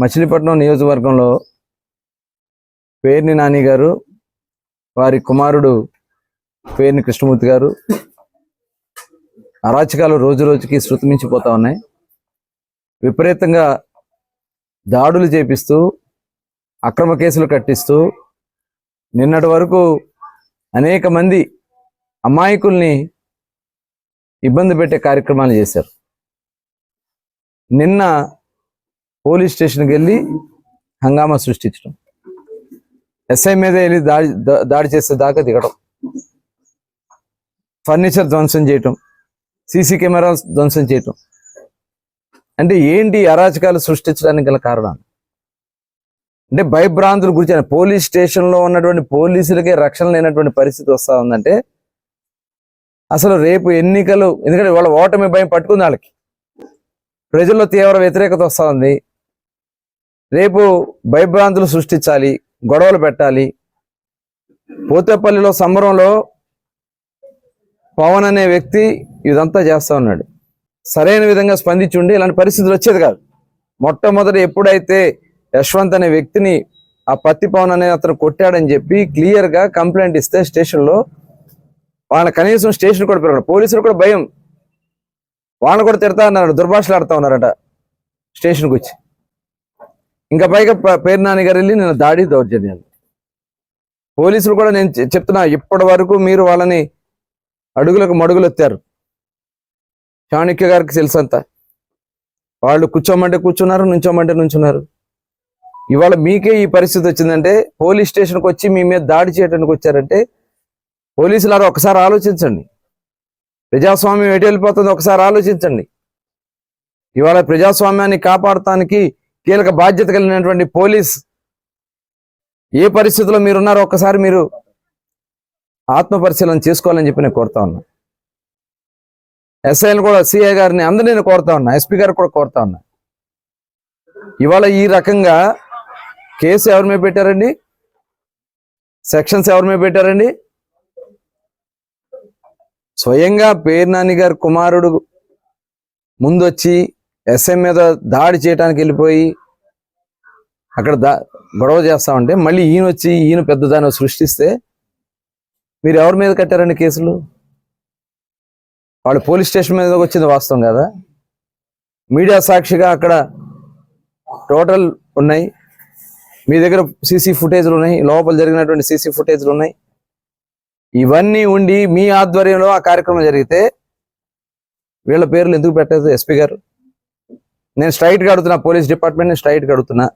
మచిలీపట్నం నియోజకవర్గంలో పేర్ని నాని గారు, వారి కుమారుడు పేర్ని కృష్ణమూర్తి గారు అరాచకాలు రోజు రోజుకి శృతిమించిపోతా ఉన్నాయి. విపరీతంగా దాడులు చేపిస్తూ, అక్రమ కేసులు కట్టిస్తూ, నిన్నటి వరకు అనేక మంది అమాయకుల్ని ఇబ్బంది పెట్టే కార్యక్రమాలు చేశారు. నిన్న పోలీస్ స్టేషన్కి వెళ్ళి హంగామా సృష్టించడం, ఎస్ఐ మీద వెళ్ళి దాడి చేసే దాకా దిగడం, ఫర్నిచర్ ధ్వంసం చేయటం, సీసీ కెమెరాలు ధ్వంసం చేయటం. అంటే ఏంటి అరాచకాలు సృష్టించడానికి గల కారణాలు? అంటే భయభ్రాంతులు గురించి పోలీస్ స్టేషన్లో ఉన్నటువంటి పోలీసులకే రక్షణ లేనటువంటి పరిస్థితి వస్తూ ఉందంటే అసలు రేపు ఎన్నికలు, ఎందుకంటే వాళ్ళ ఓటమి భయం పట్టుకుంది, వాళ్ళకి ప్రజల్లో తీవ్ర వ్యతిరేకత వస్తూ ఉంది. రేపు భయభ్రాంతులు సృష్టించాలి, గొడవలు పెట్టాలి. పోతేపల్లిలో సంబరంలో పవన్ అనే వ్యక్తి ఇదంతా చేస్తూ ఉన్నాడు. సరైన విధంగా స్పందించి ఉండి ఇలాంటి పరిస్థితులు వచ్చేది కాదు. మొట్టమొదటి ఎప్పుడైతే యశ్వంత్ అనే వ్యక్తిని ఆ పత్తి పవన్ అనే అతను కొట్టాడని చెప్పి క్లియర్గా కంప్లైంట్ ఇస్తే స్టేషన్లో వాళ్ళ కనీసం స్టేషన్ కూడా పెరగడు. పోలీసులు కూడా భయం, వాళ్ళని కూడా తిడతా ఉన్నారు, దుర్భాషలు ఆడుతూ ఉన్నారట స్టేషన్కి వచ్చి. ఇంకా పైగా పేర్ని నాని గారు వెళ్ళి నేను దాడి దౌర్జన్యాలు. పోలీసులు కూడా నేను చెప్తున్నా, ఇప్పటి వరకు మీరు వాళ్ళని అడుగులకు మడుగులు ఎత్తారు. చాణక్య గారికి తెలుసంతా, వాళ్ళు కూర్చోమంటే కూర్చున్నారు, నుంచోమంటే నుంచున్నారు. ఇవాళ మీకే ఈ పరిస్థితి వచ్చిందంటే, పోలీస్ స్టేషన్కి వచ్చి మీ మీద దాడి చేయడానికి వచ్చారంటే పోలీసులారు ఒకసారి ఆలోచించండి. ప్రజాస్వామ్యం ఎటు వెళ్ళిపోతుందో ఒకసారి ఆలోచించండి. ఇవాళ ప్రజాస్వామ్యాన్ని కాపాడటానికి కీలక బాధ్యత కలిగినటువంటి పోలీస్ ఏ పరిస్థితిలో మీరున్నారో ఒక్కసారి మీరు ఆత్మ పరిశీలన చేసుకోవాలని చెప్పి నేను కోరుతా ఉన్నా. ఎస్ఐలు కూడా, సిఐ గారిని, అందరినీ నేను కోరుతా ఉన్నా, ఎస్పీ గారు కూడా కోరుతా ఉన్నా. ఇవాళ ఈ రకంగా కేసు ఎవరి మీద పెట్టారండి? సెక్షన్స్ ఎవరి మీద పెట్టారండి? స్వయంగా పేర్ని నాని గారి కుమారుడు ముందు వచ్చి ఎస్ఐ మీద దాడి చేయడానికి వెళ్ళిపోయి అక్కడ గొడవ చేస్తా ఉంటే మళ్ళీ ఈయన వచ్చి ఈయన పెద్దదాన్ని సృష్టిస్తే మీరు ఎవరి మీద కట్టారండి కేసులు? వాళ్ళు పోలీస్ స్టేషన్ మీద వచ్చింది వాస్తవం కదా. మీడియా సాక్షిగా అక్కడ టోటల్ ఉన్నాయి, మీ దగ్గర సీసీ ఫుటేజ్లు ఉన్నాయి, లోపల జరిగినటువంటి సీసీ ఫుటేజ్లు ఉన్నాయి. ఇవన్నీ ఉండి మీ ఆధ్వర్యంలో ఆ కార్యక్రమం జరిగితే వీళ్ళ పేర్లు ఎందుకు పెట్టలేదు ఎస్పీ గారు? నేను స్ట్రైట్గా అడుగుతున్నా, పోలీస్ డిపార్ట్మెంట్ని స్ట్రైట్గా అడుగుతున్నా.